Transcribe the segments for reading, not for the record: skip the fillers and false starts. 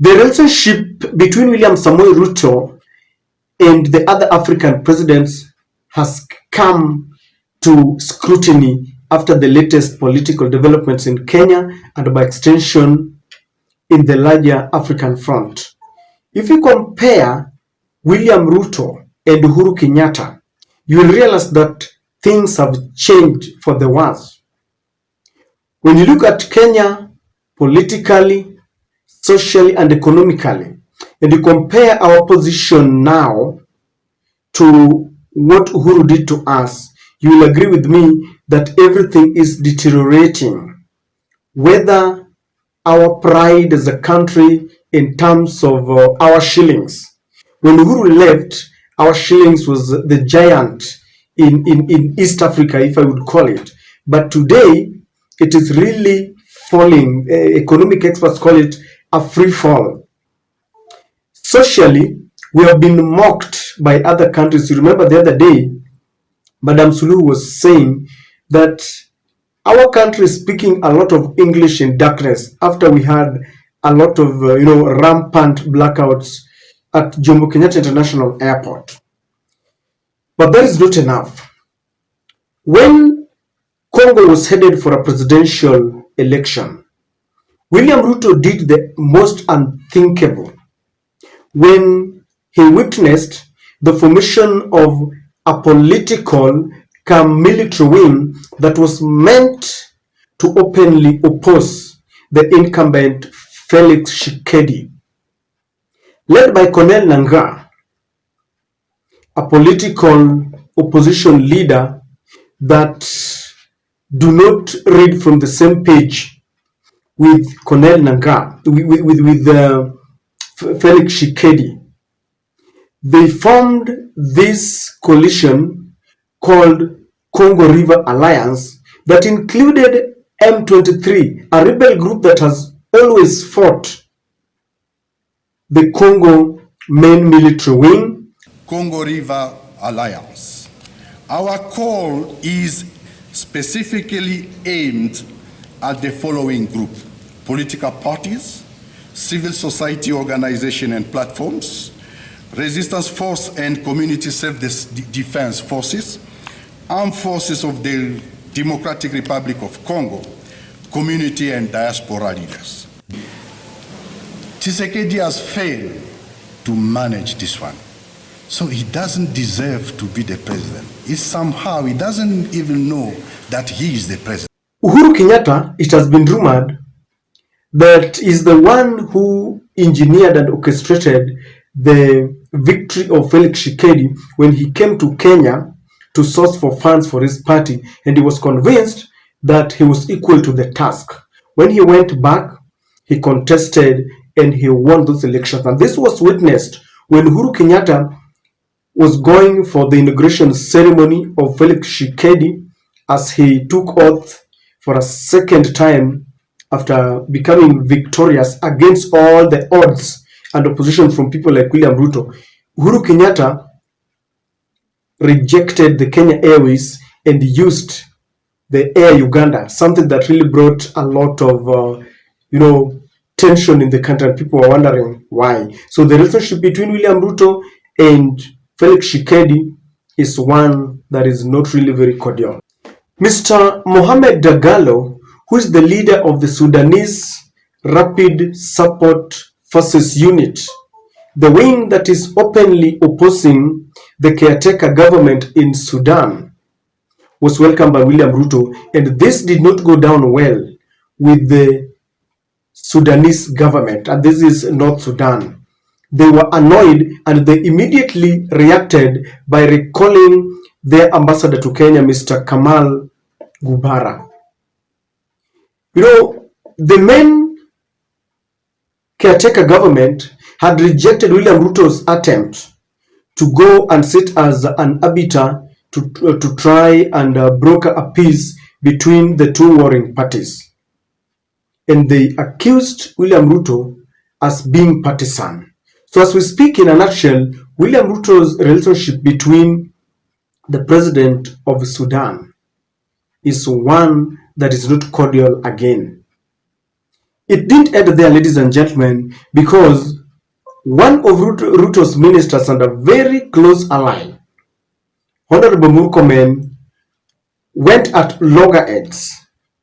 The relationship between William Samoei Ruto and the other African presidents has come to scrutiny after the latest political developments in Kenya and by extension in the larger African front. If you compare William Ruto and Uhuru Kenyatta, you will realize that things have changed for the worse. When you look at Kenya politically, socially, and economically, and you compare our position now to what Uhuru did to us, you will agree with me that everything is deteriorating. Whether our pride as a country in terms of our shillings. When Uhuru left, our shillings was the giant in East Africa, if I would call it. But today, it is really falling. Economic experts call it a free fall. Socially, we have been mocked by other countries. You remember the other day, Madame Suluhu was saying that our country is speaking a lot of English in darkness after we had a lot of rampant blackouts at Jomo Kenyatta International Airport. But that is not enough. When Congo was headed for a presidential election, William Ruto did the most unthinkable when he witnessed the formation of a political military wing that was meant to openly oppose the incumbent Felix Tshisekedi, led by Colonel Nangaa, a political opposition leader that do not read from the same page with Colonel Nangaa, with Felix Tshisekedi. They formed this coalition called Congo River Alliance that included M23, a rebel group that has always fought the Congo main military wing. Congo River Alliance. Our call is specifically aimed at the following group: political parties, civil society organizations and platforms, resistance force and community self-defense forces, armed forces of the Democratic Republic of Congo, community and diaspora leaders. Tshisekedi has failed to manage this one, so he doesn't deserve to be the president. Somehow he doesn't even know that he is the president. Uhuru Kenyatta, it has been rumored, that is the one who engineered and orchestrated the victory of Felix Tshisekedi when he came to Kenya to source for funds for his party, and he was convinced that he was equal to the task. When he went back, he contested and he won those elections. And this was witnessed when Uhuru Kenyatta was going for the inauguration ceremony of Felix Tshisekedi as he took oath for a second time after becoming victorious against all the odds and opposition from people like William Ruto. Uhuru Kenyatta rejected the Kenya Airways and used the Air Uganda, something that really brought a lot of tension in the country, and people were wondering why. So the relationship between William Ruto and Felix Tshisekedi is one that is not really very cordial. Mr. Mohamed Dagalo, who is the leader of the Sudanese Rapid Support Forces Unit, the wing that is openly opposing the caretaker government in Sudan, was welcomed by William Ruto, and this did not go down well with the Sudanese government, and this is North Sudan. They were annoyed and they immediately reacted by recalling their ambassador to Kenya, Mr. Kamal Gubara. The main caretaker government had rejected William Ruto's attempt to go and sit as an arbiter to try and broker a peace between the two warring parties. And they accused William Ruto as being partisan. So as we speak, in a nutshell, William Ruto's relationship between the president of Sudan is one that is not cordial again. It didn't end there, ladies and gentlemen, because one of Ruto's ministers and a very close ally, Honorable Murkomen, went at loggerheads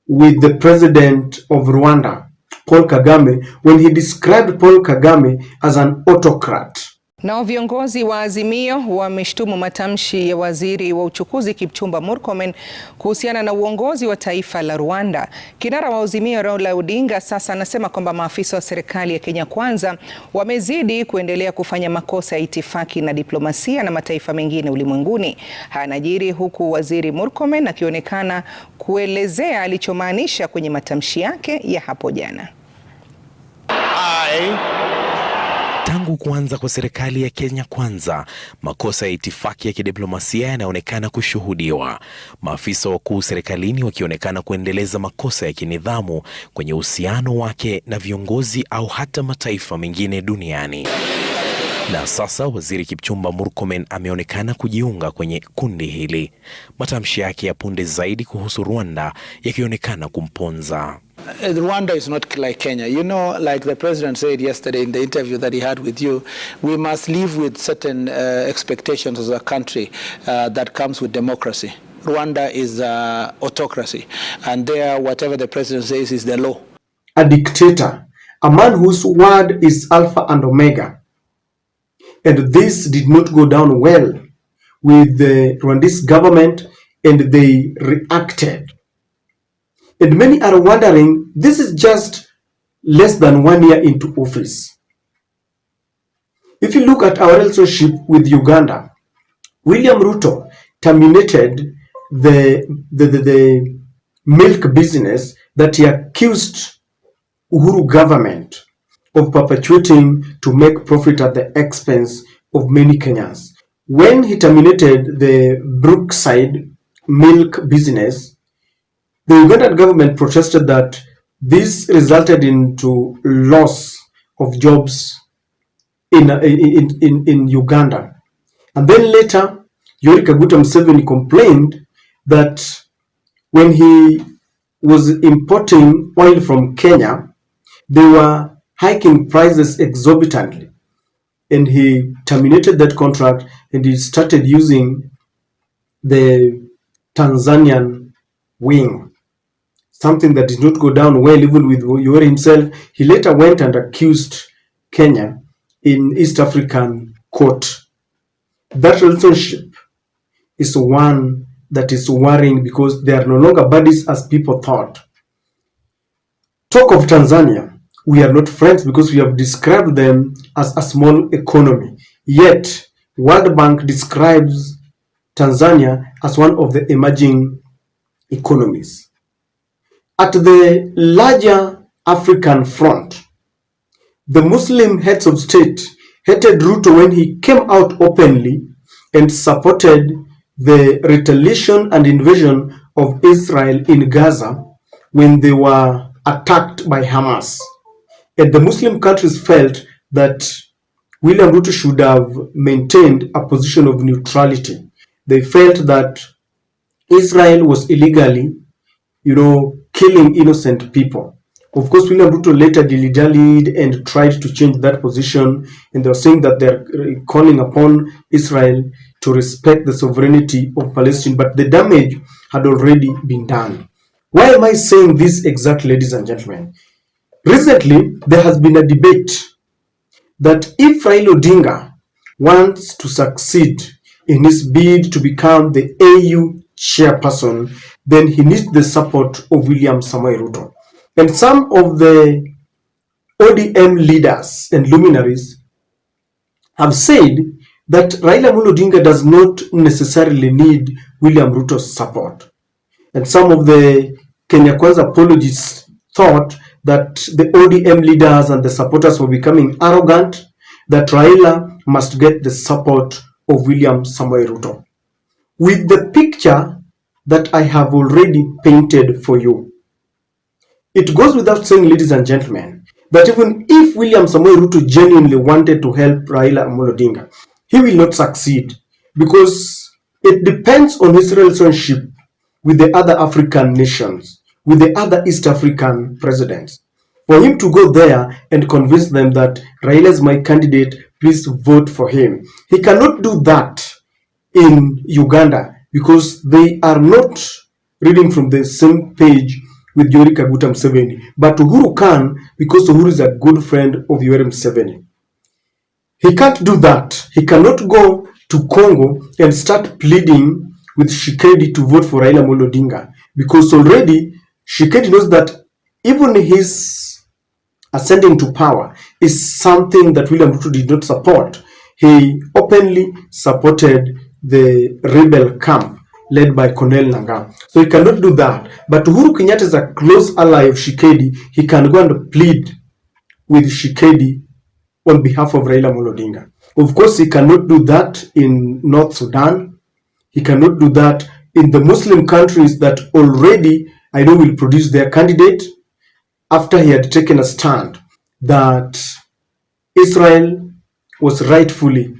with the president of Rwanda, Paul Kagame, when he described Paul Kagame as an autocrat. Nao viongozi wa Azimio wameshtumu matamshi ya waziri wa uchukuzi Kipchumba Murkomen kuhusiana na uongozi wa taifa la Rwanda. Kinara wa Azimio Raila Odinga sasa anasema kwamba maafisa wa serikali ya Kenya Kwanza wamezidi kuendelea kufanya makosa ya itifaki na diplomasia na mataifa mengine ulimwenguni. Hanajiri huku waziri Murkomen akionekana kuelezea alichomaanisha kwenye matamshi yake ya hapo jana. Tangu kuanza kwa serikali ya Kenya Kwanza, makosa ya itifaki ya kidiplomasia yanaonekana kushuhudiwa. Maafisa wakuu serikalini wakionekana kuendeleza makosa ya kinidhamu kwenye uhusiano wake na viongozi au hata mataifa mengine duniani. Na sasa waziri Kipchumba Murkomen ameonekana kujiunga kwenye kundi hili. Matamshi yake ya punde zaidi kuhusu Rwanda yakionekana kumponza. Rwanda is not like Kenya. You know, like the president said yesterday in the interview that he had with you, we must live with certain expectations as a country that comes with democracy. Rwanda is autocracy, and there, whatever the president says is the law. A dictator, a man whose word is Alpha and Omega. And this did not go down well with the Rwandese government, and they reacted. And many are wondering, this is just less than 1 year into office. If you look at our relationship with Uganda, William Ruto terminated the milk business that he accused Uhuru government of perpetuating to make profit at the expense of many Kenyans. When he terminated the Brookside milk business, the Ugandan government protested that this resulted into loss of jobs in Uganda. And then later, Yoweri Kaguta Museveni complained that when he was importing oil from Kenya, they were hiking prices exorbitantly. And he terminated that contract and he started using the Tanzanian wing. Something that did not go down well even with Yoweri himself. He later went and accused Kenya in East African court. That relationship is one that is worrying because they are no longer buddies as people thought. Talk of Tanzania, we are not friends because we have described them as a small economy. Yet, World Bank describes Tanzania as one of the emerging economies. At the larger African front, the Muslim heads of state hated Ruto when he came out openly and supported the retaliation and invasion of Israel in Gaza when they were attacked by Hamas. And the Muslim countries felt that William Ruto should have maintained a position of neutrality. They felt that Israel was illegally, killing innocent people. Of course, William Ruto later dilly-dallied and tried to change that position, and they were saying that they're calling upon Israel to respect the sovereignty of Palestine, but the damage had already been done. Why am I saying this exactly, ladies and gentlemen? Recently, there has been a debate that if Raila Odinga wants to succeed in his bid to become the AU chairperson, then he needs the support of William Samoei Ruto. And some of the ODM leaders and luminaries have said that Raila Odinga does not necessarily need William Ruto's support. And some of the Kenya Kwanza apologists thought that the ODM leaders and the supporters were becoming arrogant, that Raila must get the support of William Samoei Ruto. With the picture that I have already painted for you, it goes without saying, ladies and gentlemen, that even if William Samoei Ruto genuinely wanted to help Raila Odinga, he will not succeed because it depends on his relationship with the other African nations, with the other East African presidents. For him to go there and convince them that Raila is my candidate, please vote for him. He cannot do that in Uganda because they are not reading from the same page with Yoweri Kaguta Museveni. But Uhuru can because Uhuru is a good friend of Yoweri Museveni. He can't do that. He cannot go to Congo and start pleading with Tshisekedi to vote for Raila Amolo Odinga because already Tshisekedi knows that even his ascending to power is something that William Ruto did not support. He openly supported the rebel camp led by Colonel Nangaa. So he cannot do that. But Uhuru Kenyatta is a close ally of Tshisekedi. He can go and plead with Tshisekedi on behalf of Raila Amolo Odinga. Of course, he cannot do that in North Sudan. He cannot do that in the Muslim countries that already I know will produce their candidate after he had taken a stand that Israel was rightfully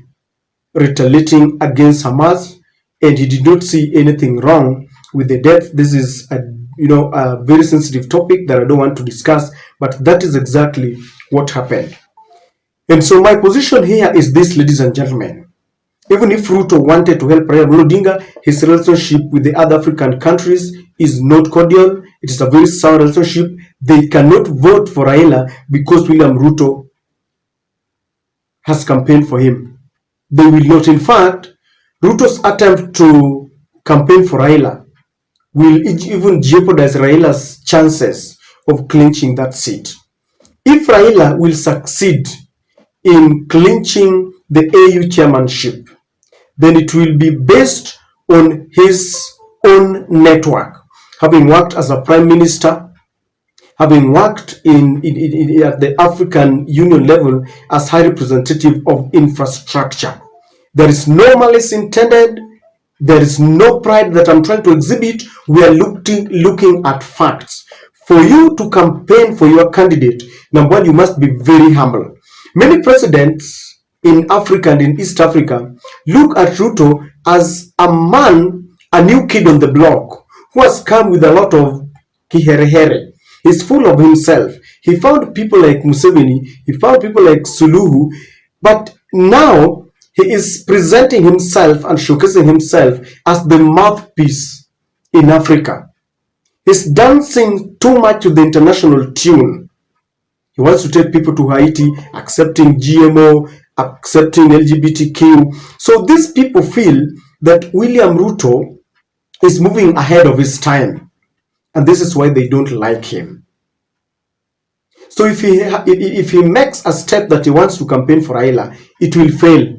retaliating against Hamas, and he did not see anything wrong with the death. This is a very sensitive topic that I don't want to discuss, but that is exactly what happened. And so my position here is this, ladies and gentlemen. Even if Ruto wanted to help Raila Amolo Odinga, his relationship with the other African countries is not cordial. It is a very sour relationship. They cannot vote for Raila because William Ruto has campaigned for him. They will not. In fact, Ruto's attempt to campaign for Raila will even jeopardize Raila's chances of clinching that seat. If Raila will succeed in clinching the AU chairmanship, then it will be based on his own network, having worked as a prime minister, having worked at the African Union level as high representative of infrastructure. There is no malice intended. There is no pride that I'm trying to exhibit. We are looking at facts. For you to campaign for your candidate, number one, you must be very humble. Many presidents in Africa and in East Africa look at Ruto as a man, a new kid on the block, who has come with a lot of kiherehere. He's full of himself. He found people like Museveni, he found people like Suluhu, but now he is presenting himself and showcasing himself as the mouthpiece in Africa. He's dancing too much to the international tune. He wants to take people to Haiti, accepting GMO, accepting LGBTQ. So these people feel that William Ruto is moving ahead of his time. And this is why they don't like him. So if he makes a step that he wants to campaign for Raila, it will fail.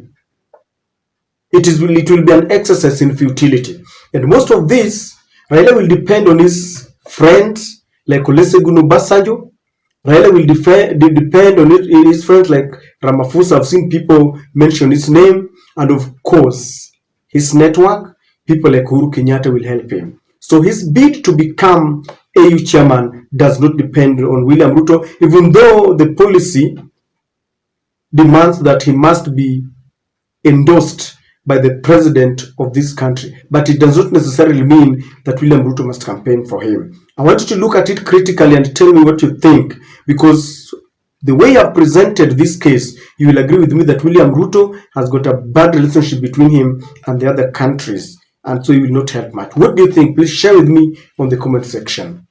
It will be an exercise in futility. And most of this, Raila will depend on his friends like Olusegun Obasanjo. Raila will depend on his friends like Ramaphosa. I've seen people mention his name. And of course, his network, people like Uhuru Kenyatta will help him. So his bid to become AU chairman does not depend on William Ruto, even though the policy demands that he must be endorsed by the president of this country. But it does not necessarily mean that William Ruto must campaign for him. I want you to look at it critically and tell me what you think, because the way I've presented this case, you will agree with me that William Ruto has got a bad relationship between him and the other countries, and so he will not help much. What do you think? Please share with me on the comment section.